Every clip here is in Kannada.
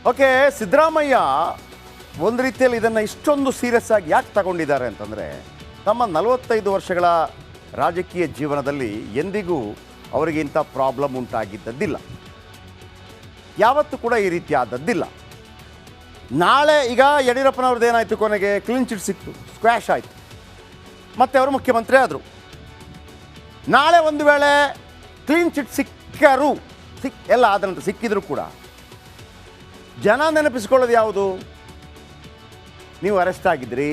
ಓಕೆ, ಸಿದ್ದರಾಮಯ್ಯ ಒಂದು ರೀತಿಯಲ್ಲಿ ಇದನ್ನು ಇಷ್ಟೊಂದು ಸೀರಿಯಸ್ ಆಗಿ ಯಾಕೆ ತಗೊಂಡಿದ್ದಾರೆ ಅಂತಂದರೆ, ತಮ್ಮ 45 ವರ್ಷಗಳ ರಾಜಕೀಯ ಜೀವನದಲ್ಲಿ ಎಂದಿಗೂ ಅವರಿಗೆ ಇಂಥ ಪ್ರಾಬ್ಲಮ್ ಉಂಟಾಗಿದ್ದದ್ದಿಲ್ಲ, ಯಾವತ್ತೂ ಕೂಡ ಈ ರೀತಿ ಆದದ್ದಿಲ್ಲ. ನಾಳೆ ಈಗ ಯಡಿಯೂರಪ್ಪನವ್ರದ್ದು ಏನಾಯಿತು, ಕೊನೆಗೆ ಕ್ಲೀನ್ ಚಿಟ್ ಸಿಕ್ತು, ಸ್ಕ್ವ್ಯಾಶ್ ಆಯಿತು, ಮತ್ತು ಅವರು ಮುಖ್ಯಮಂತ್ರಿ ಆದರು. ನಾಳೆ ಒಂದು ವೇಳೆ ಕ್ಲೀನ್ ಚಿಟ್ ಎಲ್ಲ ಆದಂತ ಸಿಕ್ಕಿದ್ರು ಕೂಡ ಜನ ನೆನಪಿಸ್ಕೊಳ್ಳೋದು ಯಾವುದು? ನೀವು ಅರೆಸ್ಟ್ ಆಗಿದ್ರಿ,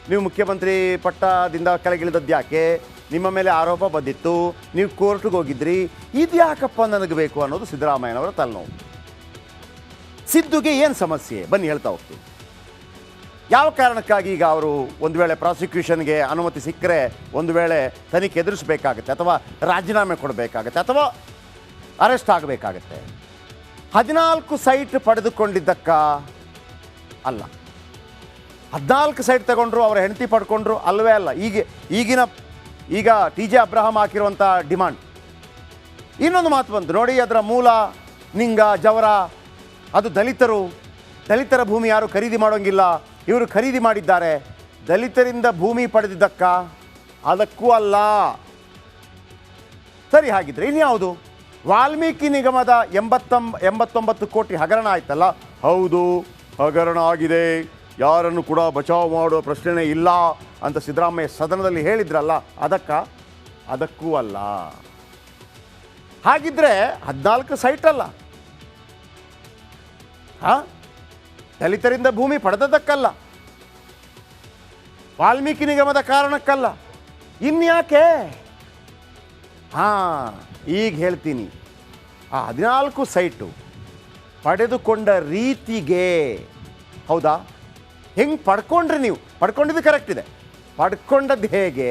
ನೀವು ಮುಖ್ಯಮಂತ್ರಿ ಪಟ್ಟದಿಂದ ಕೆಳಗಿಳಿದದ್ದು ಯಾಕೆ, ನಿಮ್ಮ ಮೇಲೆ ಆರೋಪ ಬಂದಿತ್ತು, ನೀವು ಕೋರ್ಟ್ಗೆ ಹೋಗಿದ್ರಿ, ಇದು ಯಾಕಪ್ಪ ನನಗೆ ಬೇಕು ಅನ್ನೋದು ಸಿದ್ದರಾಮಯ್ಯನವರ ತಲೆನೋವು. ಸಿದ್ದುಗೆ ಏನು ಸಮಸ್ಯೆ ಬನ್ನಿ ಹೇಳ್ತಾ ಹೋಗ್ತೀನಿ. ಯಾವ ಕಾರಣಕ್ಕಾಗಿ ಈಗ ಅವರು ಒಂದು ವೇಳೆ ಪ್ರಾಸಿಕ್ಯೂಷನ್ಗೆ ಅನುಮತಿ ಸಿಕ್ಕರೆ ಒಂದು ವೇಳೆ ತನಿಖೆ ಎದುರಿಸಬೇಕಾಗತ್ತೆ, ಅಥವಾ ರಾಜೀನಾಮೆ ಕೊಡಬೇಕಾಗತ್ತೆ, ಅಥವಾ ಅರೆಸ್ಟ್ ಆಗಬೇಕಾಗತ್ತೆ. 14 ಸೈಟ್ ಪಡೆದುಕೊಂಡಿದ್ದಕ್ಕ ಅಲ್ಲ, 14 ಸೈಟ್ ತಗೊಂಡ್ರು, ಅವರ ಹೆಂಡತಿ ಪಡ್ಕೊಂಡ್ರು ಅಲ್ಲವೇ ಅಲ್ಲ. ಈಗ TJ ಅಬ್ರಹಾಂ ಹಾಕಿರುವಂಥ ಡಿಮಾಂಡ್. ಇನ್ನೊಂದು ಮಾತು ಬಂತು ನೋಡಿ, ಅದರ ಮೂಲ ನಿಂಗ ಜವರ, ಅದು ದಲಿತರ ಭೂಮಿ ಯಾರು ಖರೀದಿ ಮಾಡೋಂಗಿಲ್ಲ, ಇವರು ಖರೀದಿ ಮಾಡಿದ್ದಾರೆ. ದಲಿತರಿಂದ ಭೂಮಿ ಪಡೆದಿದ್ದಕ್ಕ? ಅದಕ್ಕೂ ಅಲ್ಲ. ಸರಿ, ಹಾಗಿದ್ರೆ ಇನ್ಯಾವುದು? ವಾಲ್ಮೀಕಿ ನಿಗಮದ 89 ಕೋಟಿ ಹಗರಣ ಆಯ್ತಲ್ಲ, ಹೌದು ಹಗರಣ ಆಗಿದೆ, ಯಾರನ್ನು ಕೂಡ ಬಚಾವ್ ಮಾಡುವ ಪ್ರಶ್ನೆ ಇಲ್ಲ ಅಂತ ಸಿದ್ದರಾಮಯ್ಯ ಸದನದಲ್ಲಿ ಹೇಳಿದ್ರಲ್ಲ, ಅದಕ್ಕೂ ಅಲ್ಲ. ಹಾಗಿದ್ರೆ 14 ಸೈಟ್ ಅಲ್ಲ, ದಲಿತರಿಂದ ಭೂಮಿ ಪಡೆದದ್ದಕ್ಕಲ್ಲ, ವಾಲ್ಮೀಕಿ ನಿಗಮದ ಕಾರಣಕ್ಕಲ್ಲ, ಇನ್ಯಾಕೆ? ಈಗ ಹೇಳ್ತೀನಿ. ಆ 14 ಸೈಟು ಪಡೆದುಕೊಂಡ ರೀತಿಗೆ, ಹೌದಾ? ಹೆಂಗೆ ಪಡ್ಕೊಂಡ್ರಿ ನೀವು? ಪಡ್ಕೊಂಡಿದ್ದು ಕರೆಕ್ಟ್ ಇದೆ, ಪಡ್ಕೊಂಡದ್ದು ಹೇಗೆ?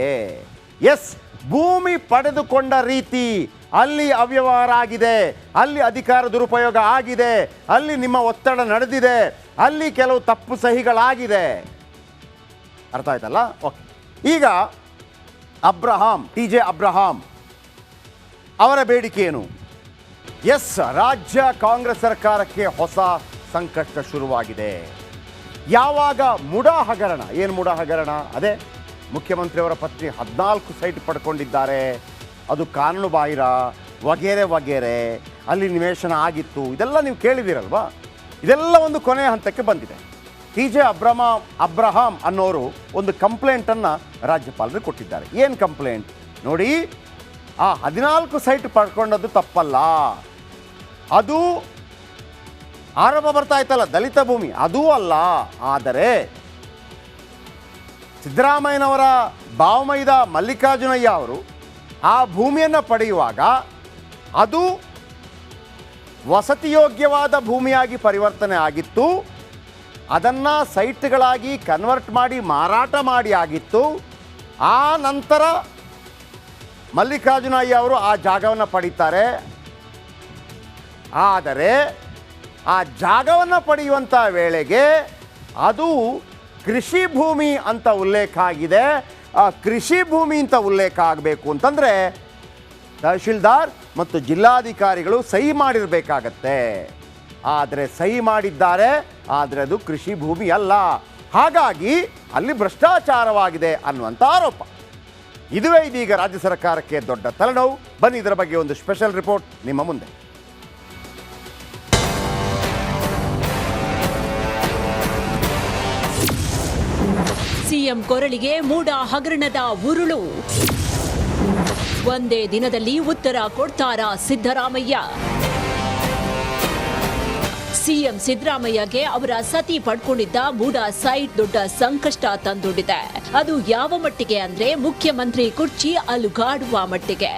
ಎಸ್, ಭೂಮಿ ಪಡೆದುಕೊಂಡ ರೀತಿ, ಅಲ್ಲಿ ಅವ್ಯವಹಾರ ಆಗಿದೆ, ಅಲ್ಲಿ ಅಧಿಕಾರ ದುರುಪಯೋಗ ಆಗಿದೆ, ಅಲ್ಲಿ ನಿಮ್ಮ ಒತ್ತಡ ನಡೆದಿದೆ, ಅಲ್ಲಿ ಕೆಲವು ತಪ್ಪು ಸಹಿಗಳಾಗಿದೆ. ಅರ್ಥ ಆಯ್ತಲ್ಲ? ಓಕೆ, ಈಗ TJ ಅಬ್ರಹಾಂ ಅವರ ಬೇಡಿಕೆ ಏನು? ಎಸ್, ರಾಜ್ಯ ಕಾಂಗ್ರೆಸ್ ಸರ್ಕಾರಕ್ಕೆ ಹೊಸ ಸಂಕಷ್ಟ ಶುರುವಾಗಿದೆ. ಯಾವಾಗ ಮುಡಾ ಹಗರಣ, ಏನು ಮುಡಾ ಹಗರಣ? ಅದೇ ಮುಖ್ಯಮಂತ್ರಿಯವರ ಪತ್ನಿ 14 ಸೈಟ್ ಪಡ್ಕೊಂಡಿದ್ದಾರೆ, ಅದು ಕಾನೂನು ಬಾಹಿರ, ವಗೇರೆ ಅಲ್ಲಿ ನಿವೇಶನ ಆಗಿತ್ತು, ಇದೆಲ್ಲ ನೀವು ಕೇಳಿದ್ದೀರಲ್ವಾ? ಇದೆಲ್ಲ ಒಂದು ಕೊನೆಯ ಹಂತಕ್ಕೆ ಬಂದಿದೆ. TJ ಅಬ್ರಹಾಂ ಅನ್ನೋರು ಒಂದು ಕಂಪ್ಲೇಂಟನ್ನು ರಾಜ್ಯಪಾಲರಿಗೆ ಕೊಟ್ಟಿದ್ದಾರೆ. ಏನು ಕಂಪ್ಲೇಂಟ್ ನೋಡಿ, ಆ 14 ಸೈಟ್ ಪಡ್ಕೊಂಡದ್ದು ತಪ್ಪಲ್ಲ, ಅದು ಆರೋಪ ಬರ್ತಾ ಇತ್ತಲ್ಲ ದಲಿತ ಭೂಮಿ, ಅದೂ ಅಲ್ಲ. ಆದರೆ ಸಿದ್ದರಾಮಯ್ಯನವರ ಬಾವಮೈದ ಮಲ್ಲಿಕಾರ್ಜುನಯ್ಯ ಅವರು ಆ ಭೂಮಿಯನ್ನು ಪಡೆಯುವಾಗ ಅದು ವಸತಿಯೋಗ್ಯವಾದ ಭೂಮಿಯಾಗಿ ಪರಿವರ್ತನೆ ಆಗಿತ್ತು, ಅದನ್ನು ಸೈಟ್ಗಳಾಗಿ ಕನ್ವರ್ಟ್ ಮಾಡಿ ಮಾರಾಟ ಮಾಡಿ ಆಗಿತ್ತು. ಆ ನಂತರ ಮಲ್ಲಿಕಾರ್ಜುನಯ್ಯ ಅವರು ಆ ಜಾಗವನ್ನು ಪಡೀತಾರೆ. ಆದರೆ ಆ ಜಾಗವನ್ನು ಪಡೆಯುವಂಥ ವೇಳೆಗೆ ಅದು ಕೃಷಿ ಭೂಮಿ ಅಂತ ಉಲ್ಲೇಖ ಆಗಿದೆ. ಆ ಕೃಷಿ ಭೂಮಿ ಅಂತ ಉಲ್ಲೇಖ ಆಗಬೇಕು ಅಂತಂದರೆ ತಹಶೀಲ್ದಾರ್ ಮತ್ತು ಜಿಲ್ಲಾಧಿಕಾರಿಗಳು ಸಹಿ ಮಾಡಿರಬೇಕಾಗತ್ತೆ. ಆದರೆ ಸಹಿ ಮಾಡಿದ್ದಾರೆ, ಆದರೆ ಅದು ಕೃಷಿ ಭೂಮಿ ಅಲ್ಲ. ಹಾಗಾಗಿ ಅಲ್ಲಿ ಭ್ರಷ್ಟಾಚಾರವಾಗಿದೆ ಅನ್ನುವಂಥ ಆರೋಪ. ಇದುವೇ ಇದೀಗ ರಾಜ್ಯ ಸರ್ಕಾರಕ್ಕೆ ದೊಡ್ಡ ತಲೆನೋವು. ಬನ್ನಿ ಇದರ ಬಗ್ಗೆ ಒಂದು ಸ್ಪೆಷಲ್ ರಿಪೋರ್ಟ್ ನಿಮ್ಮ ಮುಂದೆ. ಸಿಎಂ ಕೊರಳಿಗೆ ಮೂಡ ಹಗರಣದ ಉರುಳು. ಒಂದೇ ದಿನದಲ್ಲಿ ಉತ್ತರ ಕೊಡ್ತಾರಾ ಸಿದ್ದರಾಮಯ್ಯ? ಸಿಎಂ ಸಿದ್ದರಾಮಯ್ಯಗೆ ಅವರ ಸತಿ ಪಡ್ಕೊಂಡಿದ್ದ ಮೂಡ ಸೈಟ್ ದೊಡ್ಡ ಸಂಕಷ್ಟ ತಂದೊಡ್ಡಿದೆ. ಅದು ಯಾವ ಮಟ್ಟಿಗೆ ಅಂದ್ರೆ ಮುಖ್ಯಮಂತ್ರಿ ಕುರ್ಚಿ ಅಲುಗಾಡುವ ಮಟ್ಟಿಗೆ.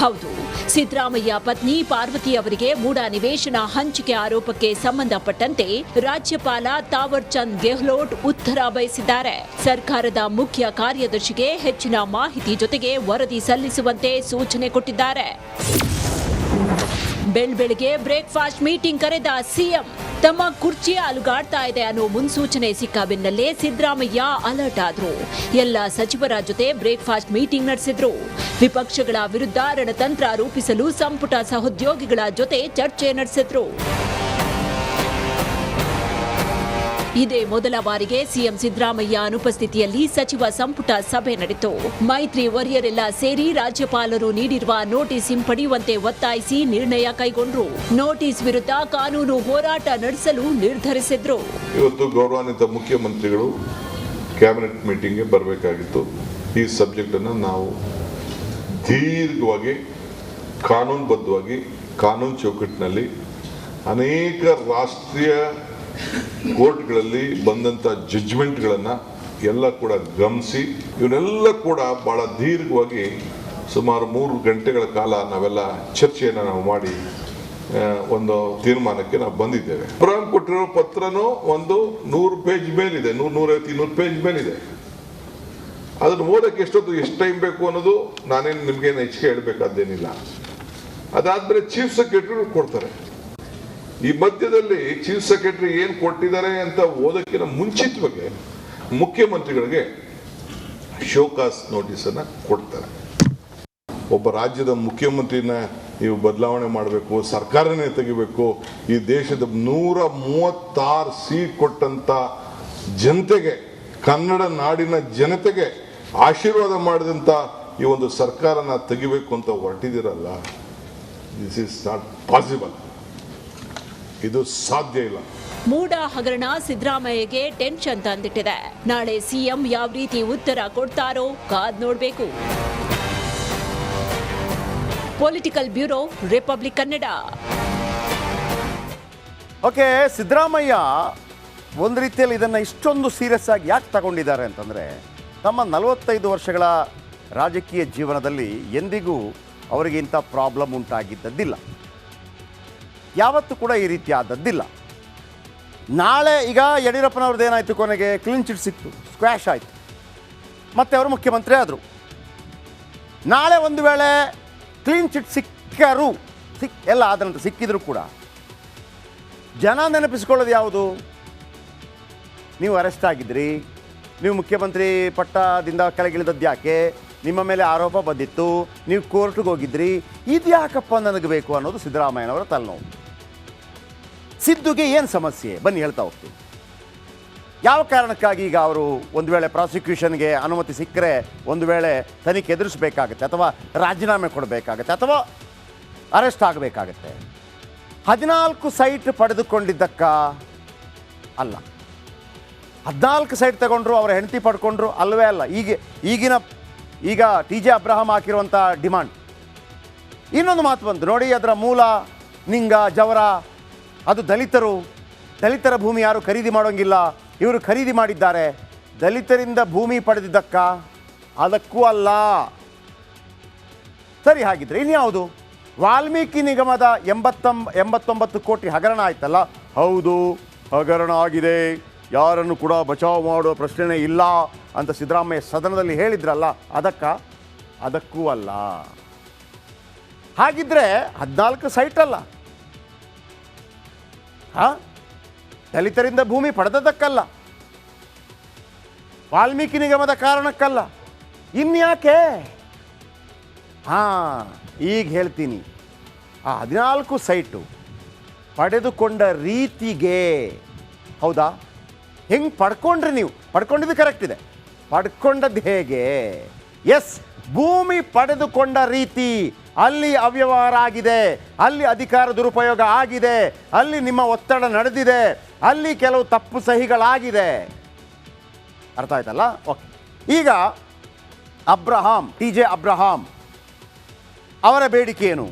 ಹೌದು, ಸಿದ್ದರಾಮಯ್ಯ ಪತ್ನಿ ಪಾರ್ವತಿ ಅವರಿಗೆ ಮೂಡ ನಿವೇಶನ ಹಂಚಿಕೆ ಆರೋಪಕ್ಕೆ ಸಂಬಂಧಪಟ್ಟಂತೆ ರಾಜ್ಯಪಾಲ ತಾವರ್ ಚಂದ್ ಗೆಹ್ಲೋಟ್ ಉತ್ತರ ಬಯಸಿದ್ದಾರೆ. ಸರ್ಕಾರದ ಮುಖ್ಯ ಕಾರ್ಯದರ್ಶಿಗೆ ಹೆಚ್ಚಿನ ಮಾಹಿತಿ ಜೊತೆಗೆ ವರದಿ ಸಲ್ಲಿಸುವಂತೆ ಸೂಚನೆ ಕೊಟ್ಟಿದ್ದಾರೆ. ಬೆಳಗ್ಗೆ ಬ್ರೇಕ್ಫಾಸ್ಟ್ ಮೀಟಿಂಗ್ ಕರೆದ ಸಿಎಂ. ತಮ್ಮ ಕುರ್ಚಿ ಅಲುಗಾಡ್ತಾ ಇದೆ ಅನ್ನೋ ಮುನ್ಸೂಚನೆ ಸಿಕ್ಕ ಬೆನ್ನಲ್ಲೇ ಸಿದ್ದರಾಮಯ್ಯ ಅಲರ್ಟ್ ಆದ್ರು. ಎಲ್ಲ ಸಚಿವರ ಜೊತೆ ಬ್ರೇಕ್ಫಾಸ್ಟ್ ಮೀಟಿಂಗ್ ನಡೆಸಿದ್ರು. ವಿಪಕ್ಷಗಳ ವಿರುದ್ಧ ರಣತಂತ್ರ ರೂಪಿಸಲು ಸಂಪುಟ ಸಹೋದ್ಯೋಗಿಗಳ ಜೊತೆ ಚರ್ಚೆ ನಡೆಸಿದ್ರು. ಇದೇ ಮೊದಲ ಬಾರಿಗೆ ಸಿಎಂ ಸಿದ್ದರಾಮಯ್ಯ ಅನುಪಸ್ಥಿತಿಯಲ್ಲಿ ಸಚಿವ ಸಂಪುಟ ಸಭೆ ನಡೆಯಿತು. ಮೈತ್ರಿ ವರಿಯರೆಲ್ಲ ಸೇರಿ ರಾಜ್ಯಪಾಲರು ನೀಡಿರುವ ನೋಟಿಸ್ ಹಿಂಪಡೆಯುವಂತೆ ಒತ್ತಾಯಿಸಿ ನಿರ್ಣಯ ಕೈಗೊಂಡ್ರು. ನೋಟಿಸ್ ವಿರುದ್ಧ ಕಾನೂನು ಹೋರಾಟ ನಡೆಸಲು ನಿರ್ಧರಿಸಿದ್ರು. ಇವತ್ತು ಗೌರವಾನ್ವಿತ ಮುಖ್ಯಮಂತ್ರಿಗಳು ಕ್ಯಾಬಿನೆಟ್ ಮೀಟಿಂಗ್ಗೆ ಬರಬೇಕಾಗಿತ್ತು. ಈ ಸಬ್ಜೆಕ್ಟ್ ಅನ್ನು ನಾವು ದೀರ್ಘವಾಗಿ ಕಾನೂನುಬದ್ಧವಾಗಿ ಕಾನೂನು ಚೌಕಟ್ಟಿನಲ್ಲಿ ಅನೇಕ ರಾಷ್ಟ್ರೀಯ ಕೋರ್ಟ್ಗಳಲ್ಲಿ ಬಂದಂಥ ಜಡ್ಜ್ಮೆಂಟ್ಗಳನ್ನು ಎಲ್ಲ ಕೂಡ ಗಮನಿಸಿ ಇವನ್ನೆಲ್ಲ ಕೂಡ ಬಹಳ ದೀರ್ಘವಾಗಿ ಸುಮಾರು 3 ಗಂಟೆಗಳ ಕಾಲ ನಾವೆಲ್ಲ ಚರ್ಚೆಯನ್ನು ನಾವು ಮಾಡಿ ಒಂದು ತೀರ್ಮಾನಕ್ಕೆ ನಾವು ಬಂದಿದ್ದೇವೆ. ಅಬ್ರಹಾಂ ಕೊಟ್ಟಿರೋ ಪತ್ರನೂ ಒಂದು 100 ಪೇಜ್ ಮೇಲಿದೆ, 150-200 ಪೇಜ್ ಮೇಲಿದೆ. ಅದನ್ನು ಓದಕ್ಕೆ ಎಷ್ಟು ಟೈಮ್ ಬೇಕು ಅನ್ನೋದು ನಾನೇನು ನಿಮ್ಗೇನು ಹೆಚ್ಚಿಗೆ ಹೇಳಬೇಕಾದ್ದೇನಿಲ್ಲ. ಅದಾದ್ಮೇಲೆ ಚೀಫ್ ಸೆಕ್ರೆಟರಿ ಕೊಡ್ತಾರೆ. ಈ ಮಧ್ಯದಲ್ಲಿ ಚೀಫ್ ಸೆಕ್ರೆಟರಿ ಏನು ಕೊಟ್ಟಿದ್ದಾರೆ ಅಂತ ಓದಕ್ಕಿಂತ ಮುಂಚಿತವಾಗಿ ಮುಖ್ಯಮಂತ್ರಿಗಳಿಗೆ ಶೋಕಾಸ್ ನೋಟಿಸ್ ಅನ್ನ ಕೊಡ್ತಾರೆ. ಒಬ್ಬ ರಾಜ್ಯದ ಮುಖ್ಯಮಂತ್ರಿನ ನೀವು ಬದಲಾವಣೆ ಮಾಡಬೇಕು, ಸರ್ಕಾರನೇ ತೆಗಿಬೇಕು, ಈ ದೇಶದ 136 ಸೀಟ್ ಕೊಟ್ಟಂತ ಜನತೆಗೆ, ಕನ್ನಡ ನಾಡಿನ ಜನತೆಗೆ ಆಶೀರ್ವಾದ ಮಾಡಿದಂತ ಈ ಒಂದು ಸರ್ಕಾರನ ತೆಗಿಬೇಕು ಅಂತ ಹೊರಟಿದಿರಲ್ಲ, ದಿಸ್ ಇಸ್ ನಾಟ್ ಪಾಸಿಬಲ್. ಇದು ಸಾಧ್ಯ ಇಲ್ಲ. ಮೂಡ ಹಗರಣ ಸಿದ್ದರಾಮಯ್ಯಗೆ ಟೆನ್ಷನ್ ತಂದಿಟ್ಟಿದೆ. ನಾಳೆ ಸಿಎಂ ಯಾವ ರೀತಿ ಉತ್ತರ ಕೊಡ್ತಾರೋ ಕಾದ್ ನೋಡ್ಬೇಕು. Political bureau, republic Kannada. Okay, Siddaramaiah ಒಂದು ರೀತಿಯಲ್ಲಿ ಇದನ್ನು ಇಷ್ಟೊಂದು ಸೀರಿಯಸ್ ಆಗಿ ಯಾಕೆ ತಗೊಂಡಿದ್ದಾರೆ ಅಂತಂದರೆ, ನಮ್ಮ 45 ವರ್ಷಗಳ ರಾಜಕೀಯ ಜೀವನದಲ್ಲಿ ಎಂದಿಗೂ ಅವರಿಗೆ ಇಂಥ ಪ್ರಾಬ್ಲಮ್ ಉಂಟಾಗಿದ್ದದ್ದಿಲ್ಲ. ಯಾವತ್ತೂ ಕೂಡ ಈ ರೀತಿ ಆದದ್ದಿಲ್ಲ. ನಾಳೆ ಈಗ ಯಡಿಯೂರಪ್ಪನವ್ರದ್ದು ಏನಾಯಿತು, ಕೊನೆಗೆ ಕ್ಲೀನ್ ಚಿಟ್ ಸಿಕ್ತು, ಸ್ಕ್ವ್ಯಾಶ್ ಆಯಿತು, ಮತ್ತೆ ಅವರು ಮುಖ್ಯಮಂತ್ರಿ ಆದರು. ನಾಳೆ ಒಂದು ವೇಳೆ ಕ್ಲೀನ್ ಚಿಟ್ ಎಲ್ಲ ಆದಂತ ಸಿಕ್ಕಿದ್ರು ಕೂಡ ಜನ ನೆನಪಿಸ್ಕೊಳ್ಳೋದು ಯಾವುದು? ನೀವು ಅರೆಸ್ಟ್ ಆಗಿದ್ರಿ, ನೀವು ಮುಖ್ಯಮಂತ್ರಿ ಪಟ್ಟದಿಂದ ಕೆಳಗಿಳಿದದ್ದು ಯಾಕೆ, ನಿಮ್ಮ ಮೇಲೆ ಆರೋಪ ಬಂದಿತ್ತು, ನೀವು ಕೋರ್ಟ್ಗೆ ಹೋಗಿದ್ರಿ, ಇದ್ಯಾಕಪ್ಪ ನನಗೆ ಬೇಕು ಅನ್ನೋದು ಸಿದ್ದರಾಮಯ್ಯನವರ ತಲೆನೋವು. ಸಿದ್ದುಗೆ ಏನು ಸಮಸ್ಯೆ ಬನ್ನಿ ಹೇಳ್ತಾ ಹೋಗ್ತೀನಿ. ಯಾವ ಕಾರಣಕ್ಕಾಗಿ ಈಗ ಅವರು ಒಂದು ವೇಳೆ ಪ್ರಾಸಿಕ್ಯೂಷನ್ಗೆ ಅನುಮತಿ ಸಿಕ್ಕರೆ ಒಂದು ವೇಳೆ ತನಿಖೆ ಎದುರಿಸಬೇಕಾಗತ್ತೆ, ಅಥವಾ ರಾಜೀನಾಮೆ ಕೊಡಬೇಕಾಗತ್ತೆ, ಅಥವಾ ಅರೆಸ್ಟ್ ಆಗಬೇಕಾಗತ್ತೆ. 14 ಸೈಟ್ ಪಡೆದುಕೊಂಡಿದ್ದಕ್ಕ ಅಲ್ಲ, 14 ಸೈಟ್ ತಗೊಂಡ್ರು, ಅವರ ಹೆಂಡತಿ ಪಡ್ಕೊಂಡ್ರು ಅಲ್ಲವೇ ಅಲ್ಲ. ಈಗ TJ ಅಬ್ರಹಾಂ ಹಾಕಿರುವಂಥ ಡಿಮಾಂಡ್. ಇನ್ನೊಂದು ಮಾತು ಬಂತು ನೋಡಿ, ಅದರ ಮೂಲ ನಿಂಗ ಜವರ, ಅದು ದಲಿತರ ಭೂಮಿ ಯಾರು ಖರೀದಿ ಮಾಡೋಂಗಿಲ್ಲ, ಇವರು ಖರೀದಿ ಮಾಡಿದ್ದಾರೆ. ದಲಿತರಿಂದ ಭೂಮಿ ಪಡೆದಿದ್ದಕ್ಕ? ಅದಕ್ಕೂ ಅಲ್ಲ. ಸರಿ, ಹಾಗಿದ್ರೆ ಇನ್ಯಾವುದು? ವಾಲ್ಮೀಕಿ ನಿಗಮದ 89 ಕೋಟಿ ಹಗರಣ ಆಯ್ತಲ್ಲ, ಹೌದು ಹಗರಣ ಆಗಿದೆ, ಯಾರನ್ನು ಕೂಡ ಬಚಾವ್ ಮಾಡೋ ಪ್ರಶ್ನೆ ಇಲ್ಲ ಅಂತ ಸಿದ್ದರಾಮಯ್ಯ ಸದನದಲ್ಲಿ ಹೇಳಿದ್ರಲ್ಲ, ಅದಕ್ಕೂ ಅಲ್ಲ. ಹಾಗಿದ್ರೆ 14 ಸೈಟ್ ಅಲ್ಲ, ದಲಿತರಿಂದ ಭೂಮಿ ಪಡೆದದ್ದಕ್ಕಲ್ಲ, ವಾಲ್ಮೀಕಿ ನಿಗಮದ ಕಾರಣಕ್ಕಲ್ಲ, ಇನ್ಯಾಕೆ? ಈಗ ಹೇಳ್ತೀನಿ. ಆ 14 ಸೈಟು ಪಡೆದುಕೊಂಡ ರೀತಿಗೆ, ಹೌದಾ? ಹೆಂಗೆ ಪಡ್ಕೊಂಡ್ರಿ ನೀವು? ಪಡ್ಕೊಂಡಿದ್ದು ಕರೆಕ್ಟ್ ಇದೆ, ಪಡ್ಕೊಂಡದ್ದು ಹೇಗೆ? ಎಸ್, ಭೂಮಿ ಪಡೆದುಕೊಂಡ ರೀತಿ, ಅಲ್ಲಿ ಅವ್ಯವಹಾರ ಆಗಿದೆ, ಅಲ್ಲಿ ಅಧಿಕಾರ ದುರುಪಯೋಗ ಆಗಿದೆ, ಅಲ್ಲಿ ನಿಮ್ಮ ಒತ್ತಡ ನಡೆದಿದೆ, ಅಲ್ಲಿ ಕೆಲವು ತಪ್ಪು ಸಹಿಗಳಾಗಿದೆ. ಅರ್ಥ ಆಯ್ತಲ್ಲ? ಓಕೆ. ಈಗ TJ ಅಬ್ರಹಾಂ ಅವರ ಬೇಡಿಕೆ ಏನು?